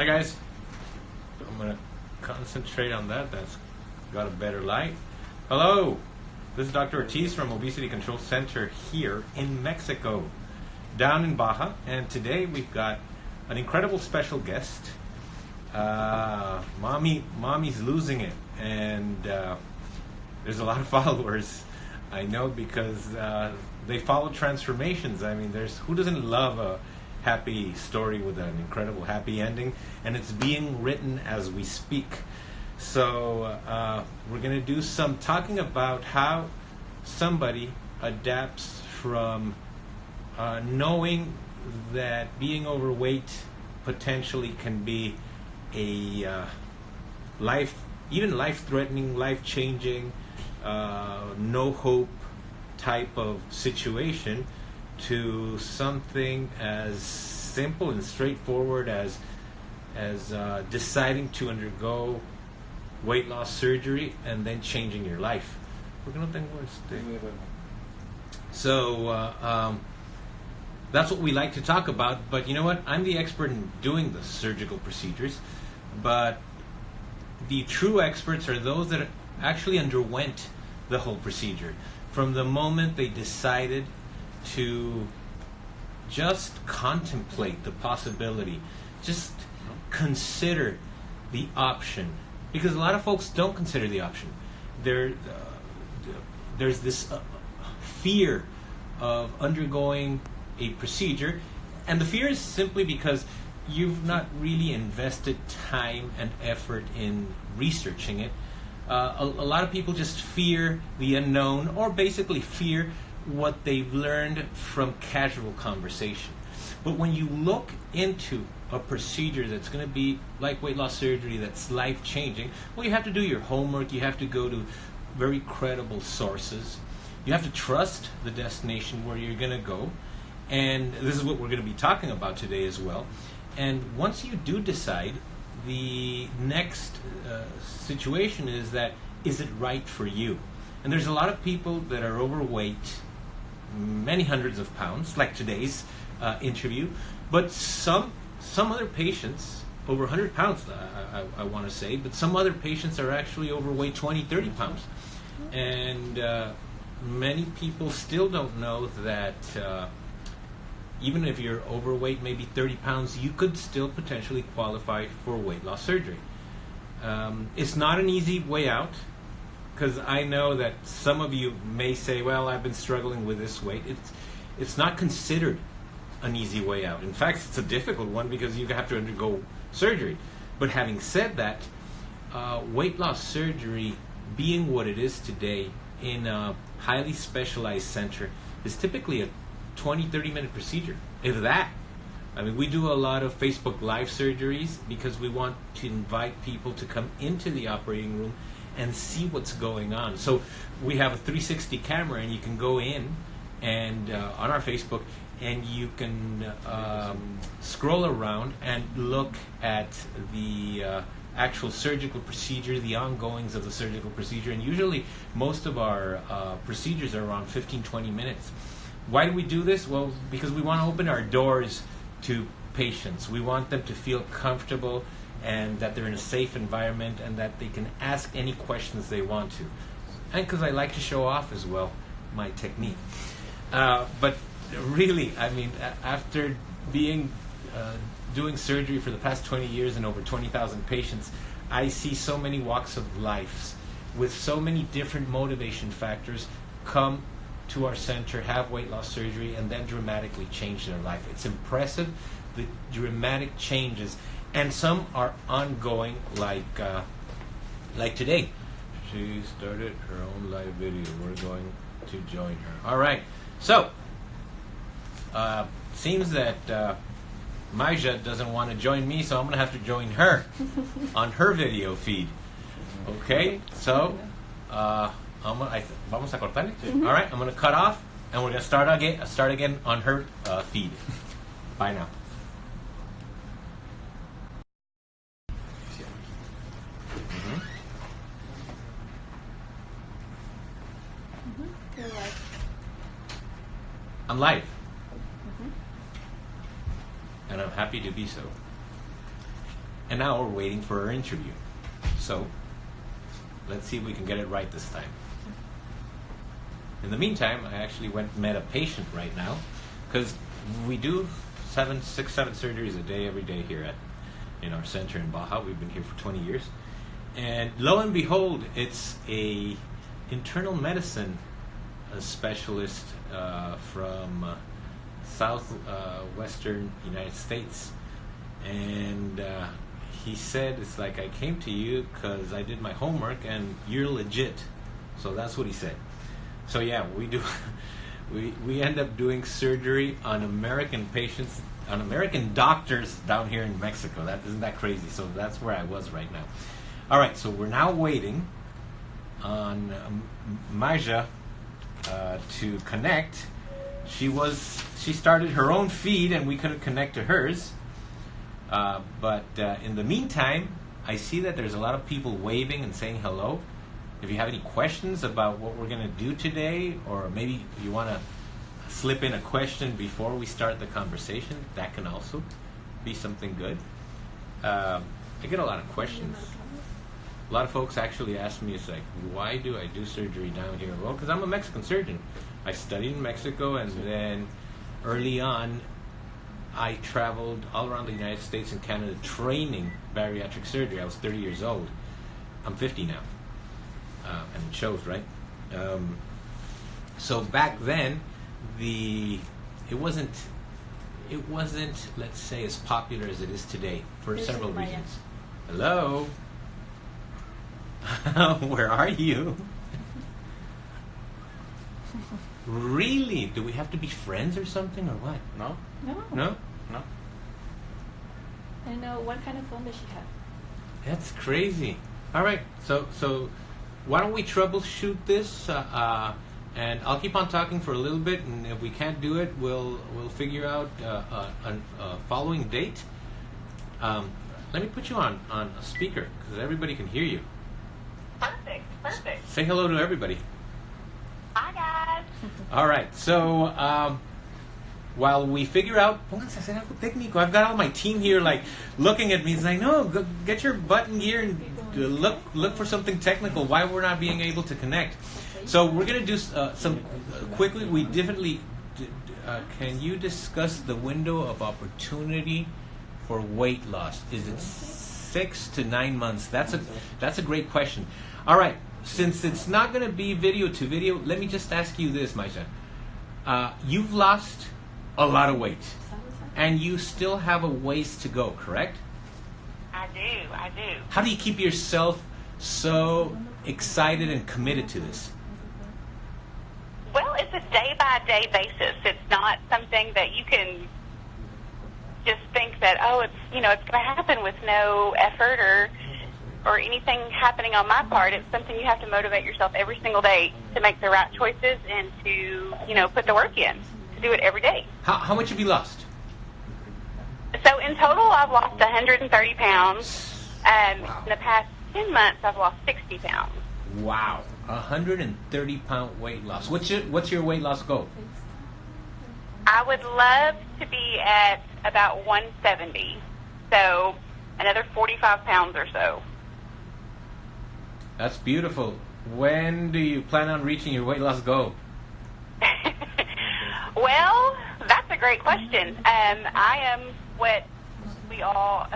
Hi guys. I'm gonna concentrate on that. That's got a better light. Hello. This is Dr. Ortiz from Obesity Control Center here in Mexico, down in Baja, and today we've got an incredible special guest. Mommy's losing it, and there's a lot of followers. I know because they follow transformations. I mean, who doesn't love a happy story with an incredible happy ending? And it's being written as we speak. So we're going to do some talking about how somebody adapts from knowing that being overweight potentially can be a life-threatening, life-changing, no hope type of situation, to something as simple and straightforward as deciding to undergo weight loss surgery and then changing your life. So that's what we like to talk about. But you know what? I'm the expert in doing the surgical procedures, but the true experts are those that actually underwent the whole procedure. From the moment they decided to just contemplate the possibility, just consider the option, because a lot of folks don't consider the option. There's this fear of undergoing a procedure, and the fear is simply because you've not really invested time and effort in researching it. A lot of people just fear the unknown, or basically fear what they've learned from casual conversation. But when you look into a procedure that's going to be like weight loss surgery, that's life-changing, well, you have to do your homework. You have to go to very credible sources. You have to trust the destination where you're going to go. And this is what we're going to be talking about today as well. And once you do decide, the next situation is it right for you? And there's a lot of people that are overweight, many hundreds of pounds, like today's interview, but some other patients, over 100 pounds, I want to say, but some other patients are actually overweight 20, 30 pounds. And many people still don't know that even if you're overweight, maybe 30 pounds, you could still potentially qualify for weight loss surgery. It's not an easy way out, because I know that some of you may say, well, I've been struggling with this weight. It's not considered an easy way out. In fact, it's a difficult one because you have to undergo surgery. But having said that, weight loss surgery, being what it is today in a highly specialized center, is typically a 20-30 minute procedure, if that. I mean, we do a lot of Facebook Live surgeries because we want to invite people to come into the operating room and see what's going on. So we have a 360 camera, and you can go in and on our Facebook, and you can scroll around and look at the actual surgical procedure, the ongoings of the surgical procedure. And usually most of our procedures are around 15-20 minutes. Why do we do this? Well, because we want to open our doors to patients. We want them to feel comfortable and that they're in a safe environment and that they can ask any questions they want to. And because I like to show off as well my technique. But really, I mean, after doing surgery for the past 20 years and over 20,000 patients, I see so many walks of life with so many different motivation factors come to our center, have weight loss surgery, and then dramatically change their life. It's impressive, the dramatic changes, and some are ongoing, like today. She started her own live video. We're going to join her. All right. So, seems that Maija doesn't want to join me, so I'm going to have to join her on her video feed. Okay? So, vamos a cortarle? All right, I'm going to cut off, and we're going to start again on her feed. Bye now. You're live. I'm live. And I'm happy to be so. and now we're waiting for her interview. So let's see if we can get it right this time. In the meantime, I actually went and met a patient right now, because we do 7 surgeries a day, every day here in our center in Baja. We've been here for 20 years. And lo and behold, it's a internal medicine specialist from southwestern United States. And he said, it's like, I came to you because I did my homework and you're legit. So that's what he said. So yeah, we do. we end up doing surgery on American patients, on American doctors down here in Mexico. Isn't that crazy? So that's where I was right now. All right, so we're now waiting on Maija to connect. She started her own feed and we couldn't connect to hers. But in the meantime, I see that there's a lot of people waving and saying hello. If you have any questions about what we're going to do today, or maybe you want to slip in a question before we start the conversation, that can also be something good. I get a lot of questions. A lot of folks actually ask me, it's like, why do I do surgery down here? Well, because I'm a Mexican surgeon. I studied in Mexico, and then early on, I traveled all around the United States and Canada training bariatric surgery. I was 30 years old. I'm 50 now. And it shows, right? So back then, it wasn't, let's say, as popular as it is today for several reasons. Hello? Where are you? Really? Do we have to be friends or something, or what? No. No. No? No. I know. What kind of phone does she have? That's crazy. All right, so why don't we troubleshoot this, and I'll keep on talking for a little bit, and if we can't do it, we'll figure out a following date. Let me put you on a speaker, because everybody can hear you. Perfect. Say hello to everybody. Hi, guys. All right, so while we figure out, pónganse a hacer algo técnico. I've got all my team here, like, looking at me, saying, no, go get your button gear and look for something technical, why we're not being able to connect. So we're going to do some quickly. We definitely can you discuss the window of opportunity for weight loss? Is it 6 to 9 months? That's a great question. All right, since it's not going to be video to video, let me just ask you this, Maija. You've lost a lot of weight, and you still have a ways to go, correct? I do. How do you keep yourself so excited and committed to this? Well, it's a day-by-day basis. It's not something that you can just think that, it's going to happen with no effort or anything happening on my part. It's something you have to motivate yourself every single day to make the right choices and to, put the work in, to do it every day. How much have you lost? So in total, I've lost 130 pounds. Wow. In the past 10 months, I've lost 60 pounds. Wow, 130-pound weight loss. What's your weight loss goal? I would love to be at about 170, so another 45 pounds or so. That's beautiful. When do you plan on reaching your weight loss goal? Well, that's a great question. I am what we all,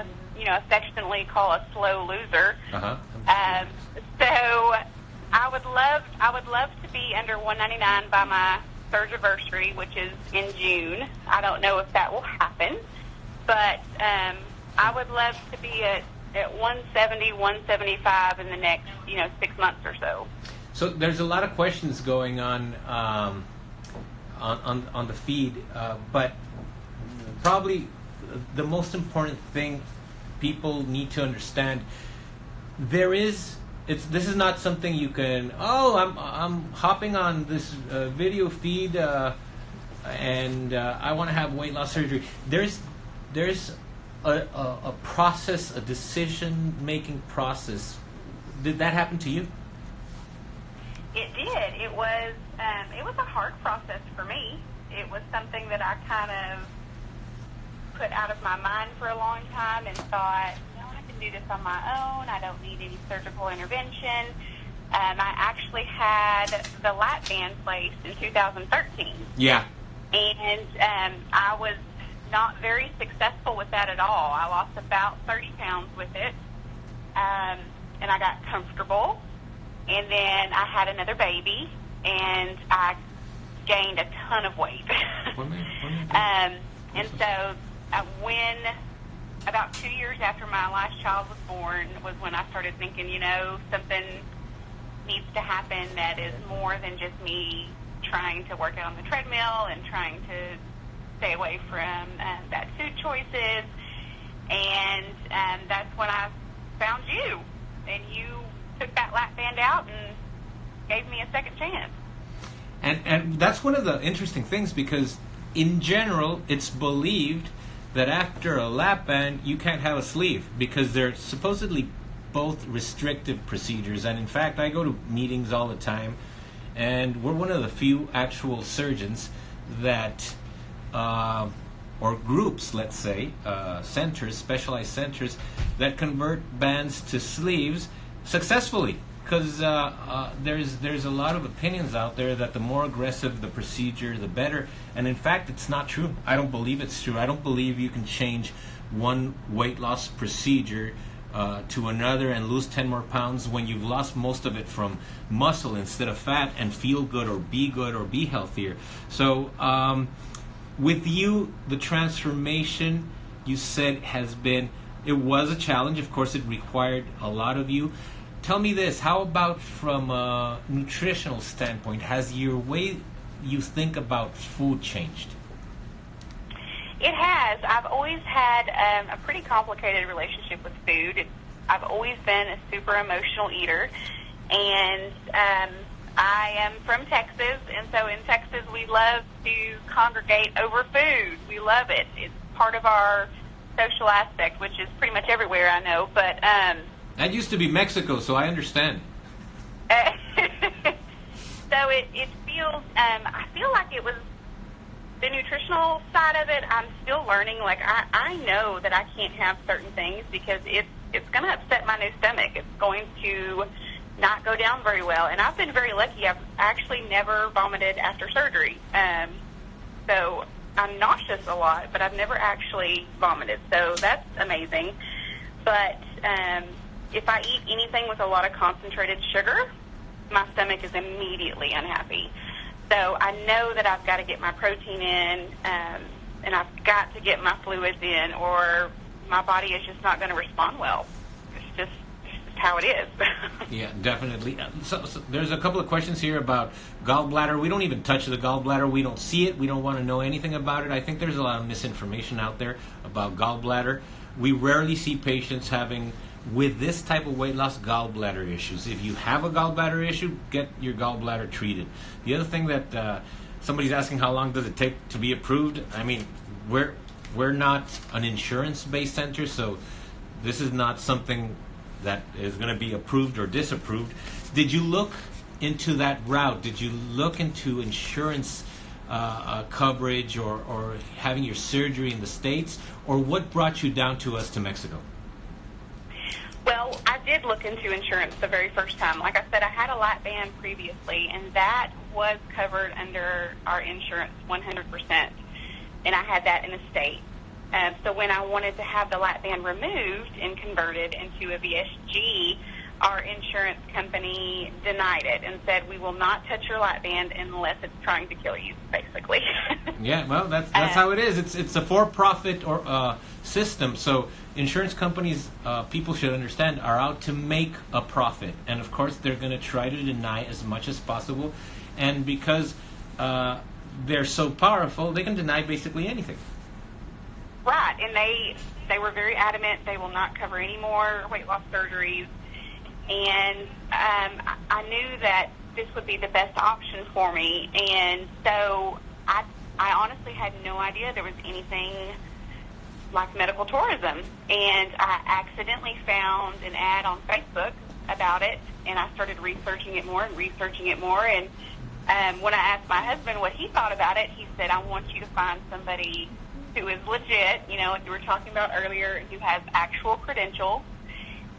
affectionately call a slow loser. So I would love to be under 199 by my third anniversary, which is in June. I don't know if that will happen, but I would love to be at 170, 175 in the next 6 months or so. So there's a lot of questions going on the feed, but probably the most important thing people need to understand, this is not something you can, I'm hopping on this video feed and I want to have weight loss surgery. There's a process, a decision-making process. Did that happen to you? It did. It was a hard process for me. It was something that I kind of put out of my mind for a long time and thought, I can do this on my own. I don't need any surgical intervention. I actually had the lap band placed in 2013. Yeah. And I was not very successful with that at all. I lost about 30 pounds with it, and I got comfortable. And then I had another baby, and I gained a ton of weight. And so when about 2 years after my last child was born was when I started thinking, something needs to happen that is more than just me trying to work out on the treadmill and trying to stay away from bad food choices. And that's when I found you, and you took that lap band out and gave me a second chance. And that's one of the interesting things, because in general it's believed that after a lap band you can't have a sleeve, because they're supposedly both restrictive procedures. And in fact, I go to meetings all the time, and we're one of the few actual surgeons that or groups, let's say, centers, specialized centers, that convert bands to sleeves successfully. Because there's a lot of opinions out there that the more aggressive the procedure, the better. And in fact, it's not true. I don't believe it's true. I don't believe you can change one weight loss procedure to another and lose 10 more pounds when you've lost most of it from muscle instead of fat, and feel good or be healthier. So with you, the transformation, you said, it was a challenge. Of course, it required a lot of you. Tell me this, how about from a nutritional standpoint? Has your way you think about food changed? It has. I've always had a pretty complicated relationship with food. I've always been a super emotional eater, and I am from Texas, and so in Texas we love to congregate over food. We love it. It's part of our social aspect, which is pretty much everywhere, I know, but... that used to be Mexico, so I understand. So it feels, I feel like it was the nutritional side of it. I'm still learning. Like, I know that I can't have certain things because it's going to upset my new stomach. It's going to not go down very well. And I've been very lucky. I've actually never vomited after surgery. So I'm nauseous a lot, but I've never actually vomited. So that's amazing. But if I eat anything with a lot of concentrated sugar, my stomach is immediately unhappy. So I know that I've got to get my protein in, and I've got to get my fluids in, or my body is just not going to respond well. It's just how it is. Yeah, definitely. So there's a couple of questions here about gallbladder. We don't even touch the gallbladder. We don't see it. We don't want to know anything about it. I think there's a lot of misinformation out there about gallbladder. We rarely see patients having, with this type of weight loss, gallbladder issues. If you have a gallbladder issue, get your gallbladder treated. The other thing that somebody's asking, how long does it take to be approved? I mean, we're not an insurance-based center, so this is not something that is going to be approved or disapproved. Did you look into that route? Did you look into insurance coverage or having your surgery in the States? Or what brought you down to us to Mexico? Well, I did look into insurance the very first time. Like I said, I had a lap band previously, and that was covered under our insurance 100%. And I had that in the state. So when I wanted to have the lap band removed and converted into a VSG, our insurance company denied it and said, we will not touch your lap band unless it's trying to kill you, basically. Yeah, well, that's how it is. It's a for-profit or system. So insurance companies, people should understand, are out to make a profit. And, of course, they're going to try to deny as much as possible. And because they're so powerful, they can deny basically anything. Right, and they were very adamant they will not cover any more weight loss surgeries. And I knew that this would be the best option for me. And so I honestly had no idea there was anything like medical tourism. And I accidentally found an ad on Facebook about it, and I started researching it more. And when I asked my husband what he thought about it, he said, I want you to find somebody who is legit, like you were talking about earlier, who has actual credentials,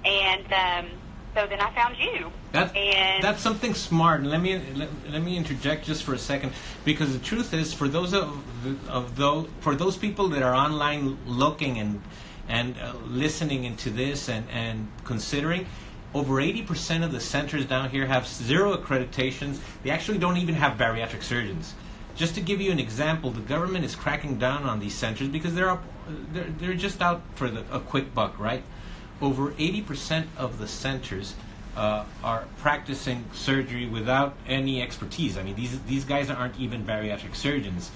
And so then I found you. That's something smart. And let me interject just for a second, because the truth is, for those for those people that are online looking and listening into this and considering, over 80% of the centers down here have 0 accreditations. They actually don't even have bariatric surgeons. Just to give you an example, the government is cracking down on these centers because they're just out for a quick buck, right? Over 80% of the centers are practicing surgery without any expertise. I mean, these guys aren't even bariatric surgeons.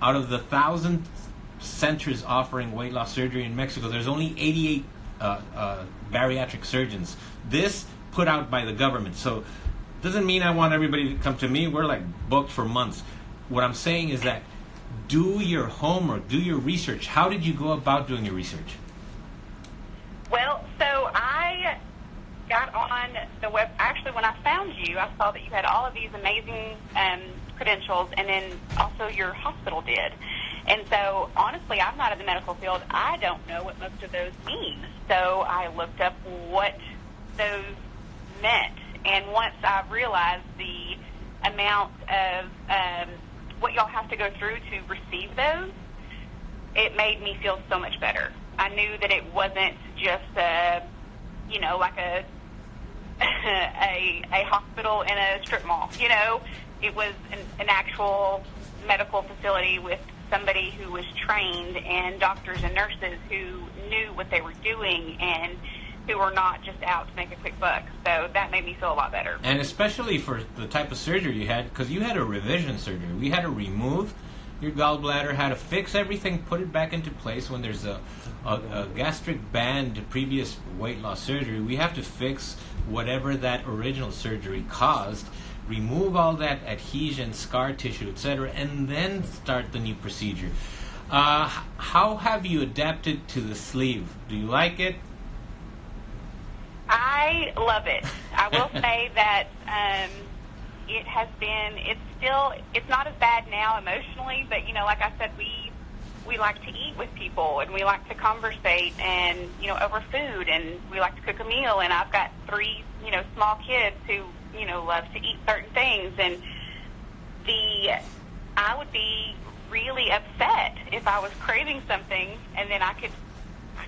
Out of the 1,000 centers offering weight loss surgery in Mexico, there's only 88 bariatric surgeons. This put out by the government. So doesn't mean I want everybody to come to me. We're like booked for months. What I'm saying is that do your homework, do your research. How did you go about doing your research? Well, so I got on the web. Actually, when I found you, I saw that you had all of these amazing credentials, and then also your hospital did. And so, honestly, I'm not in the medical field. I don't know what most of those mean. So I looked up what those meant. And once I realized the amount of what y'all have to go through to receive those, it made me feel so much better. I knew that it wasn't just like a a hospital in a strip mall. It was an actual medical facility with somebody who was trained, and doctors and nurses who knew what they were doing and who were not just out to make a quick buck. So that made me feel a lot better. And especially for the type of surgery you had, because you had a revision surgery. We had to remove your gallbladder, had to fix everything, put it back into place. When there's a gastric band previous weight loss surgery, we have to fix whatever that original surgery caused, remove all that adhesion, scar tissue, etc., and then start the new procedure. How have you adapted to the sleeve? Do you like it? I love it. I will say that it has been, it's not as bad now emotionally, but, like I said, we like to eat with people, and we like to conversate and, over food, and we like to cook a meal, and I've got 3, small kids who, love to eat certain things, and I would be really upset if I was craving something and then I could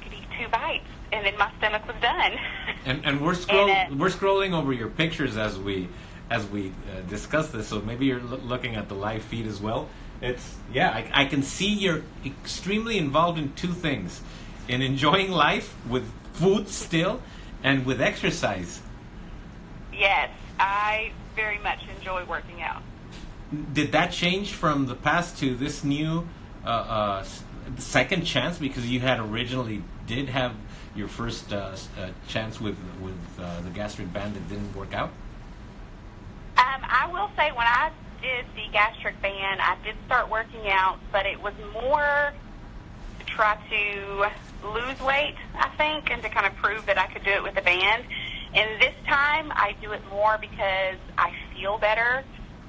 eat 2 bites and then my stomach was done. And we're scrolling over your pictures as we discuss this, so maybe you're looking at the live feed as well. I can see you're extremely involved in 2 things: in enjoying life with food still, and with exercise. Yes, I very much enjoy working out. Did that change from the past to this new second chance? Because you had originally did have your first chance with the gastric band that didn't work out? I will say when I did the gastric band, I did start working out, but it was more to try to lose weight, I think, and to kind of prove that I could do it with the band. And this time I do it more because I feel better.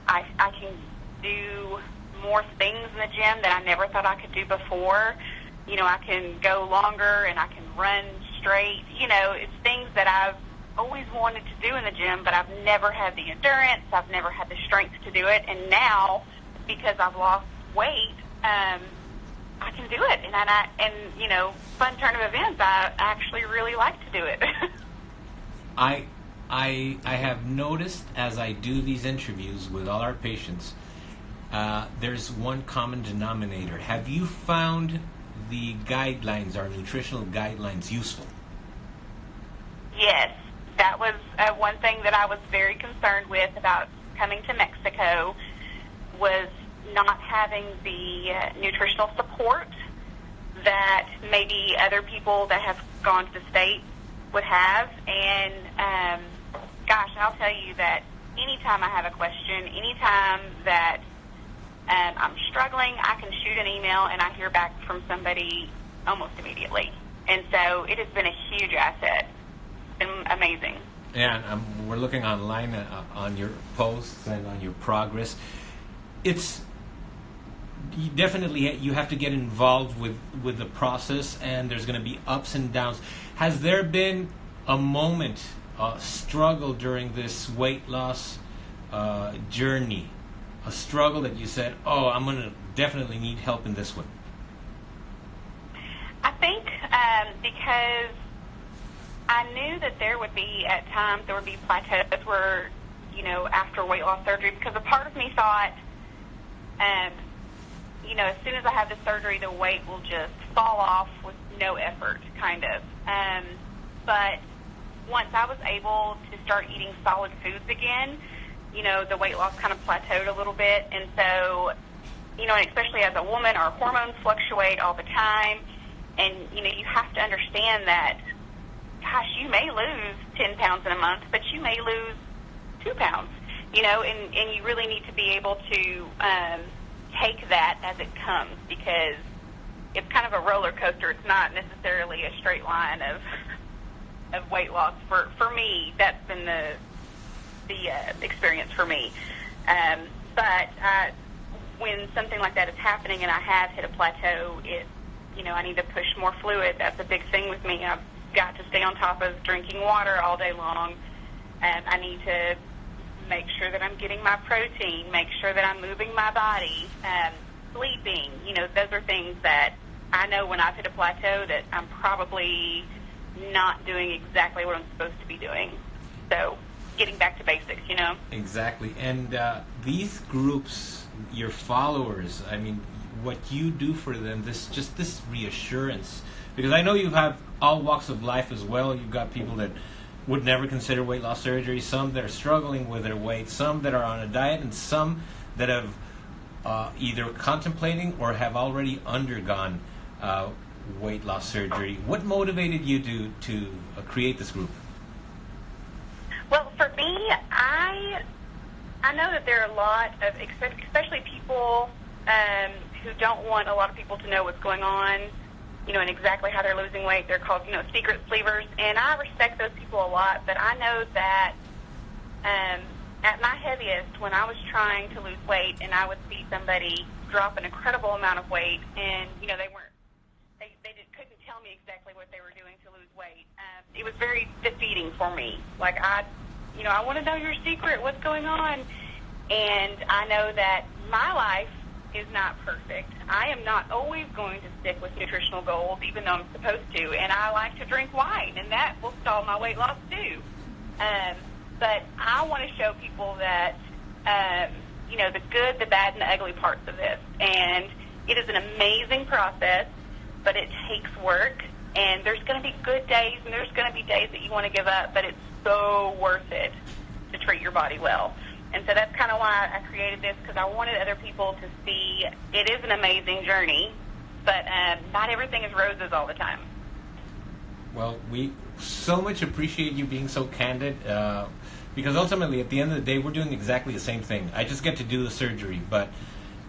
I can do more things in the gym that I never thought I could do before. I can go longer and I can run straight. It's things that I've always wanted to do in the gym, but I've never had the endurance. I've never had the strength to do it. And now, because I've lost weight, I can do it. And fun turn of events, I actually really like to do it. I have noticed as I do these interviews with all our patients, there's one common denominator. Have you found the guidelines, our nutritional guidelines, useful? Yes, that was one thing that I was very concerned with about coming to Mexico, was not having the nutritional support that maybe other people that have gone to the States would have. And gosh, I'll tell you that anytime I have a question, anytime that I'm struggling, I can shoot an email and I hear back from somebody almost immediately. And so it has been a huge asset. It's been amazing. Yeah, we're looking online on your posts and on your progress. It's definitely, you have to get involved with the process, and there's going to be ups and downs. Has there been a moment, a struggle during this weight loss journey, a struggle that you said, oh, I'm going to definitely need help in this one? I think because I knew that there would be, at times, there would be plateaus where, after weight loss surgery, because a part of me thought, as soon as I have the surgery, the weight will just fall off with no effort, kind of. But once I was able to start eating solid foods again, the weight loss kind of plateaued a little bit. And so, and especially as a woman, our hormones fluctuate all the time. And, you have to understand that, gosh, you may lose 10 pounds in a month, but you may lose 2 pounds, and you really need to be able to take that as it comes, because it's kind of a roller coaster. It's not necessarily a straight line of weight loss. For me, that's been the experience for me. But when something like that is happening and I have hit a plateau, I need to push more fluid. That's a big thing with me. I've got to stay on top of drinking water all day long. I need to make sure that I'm getting my protein, make sure that I'm moving my body, sleeping. Those are things that I know when I've hit a plateau that I'm probably not doing exactly what I'm supposed to be doing. So getting back to basics, Exactly. And these groups, your followers, I mean, what you do for them, this reassurance, because I know you have all walks of life as well. You've got people that would never consider weight loss surgery, some that are struggling with their weight, some that are on a diet, and some that have either contemplating or have already undergone weight loss surgery. What motivated you to create this group? Well, for me, I know that there are a lot of, especially people who don't want a lot of people to know what's going on, and exactly how they're losing weight. They're called, secret sleevers, and I respect those people a lot, but I know that at my heaviest, when I was trying to lose weight and I would see somebody drop an incredible amount of weight and, they couldn't tell me exactly what they were doing to lose weight, it was very defeating for me. Like, I want to know your secret, what's going on? And I know that my life is not perfect. I am not always going to stick with nutritional goals, even though I'm supposed to. And I like to drink wine, and that will stall my weight loss too. But I want to show people that, the good, the bad, and the ugly parts of this. And it is an amazing process, but it takes work. And there's going to be good days, and there's going to be days that you want to give up, but it's so worth it to treat your body well. And so that's kind of why I created this, because I wanted other people to see it is an amazing journey, but not everything is roses all the time. Well, we so much appreciate you being so candid, because ultimately, at the end of the day, we're doing exactly the same thing. I just get to do the surgery, but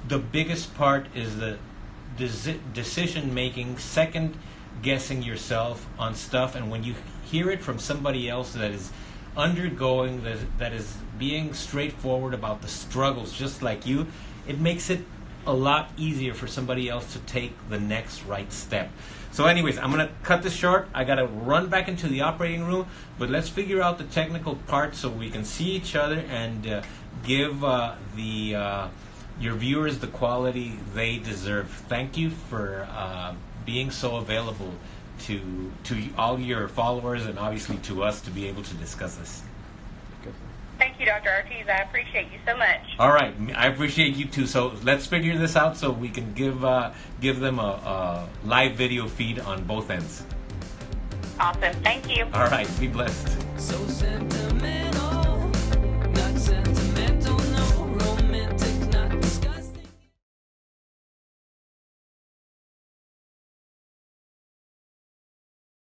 the biggest part is the decision-making, second-guessing yourself on stuff, and when you hear it from somebody else that is undergoing, that is being straightforward about the struggles just like you, it makes it a lot easier for somebody else to take the next right step. So anyways, I'm going to cut this short. I got to run back into the operating room, but let's figure out the technical part so we can see each other and give your viewers the quality they deserve. Thank you for being so available to all your followers and obviously to us to be able to discuss this. Thank you, Dr. Ortiz. I appreciate you so much. All right, I appreciate you too. So let's figure this out so we can give them a live video feed on both ends. Awesome. Thank you. All right, be blessed. So sentimental.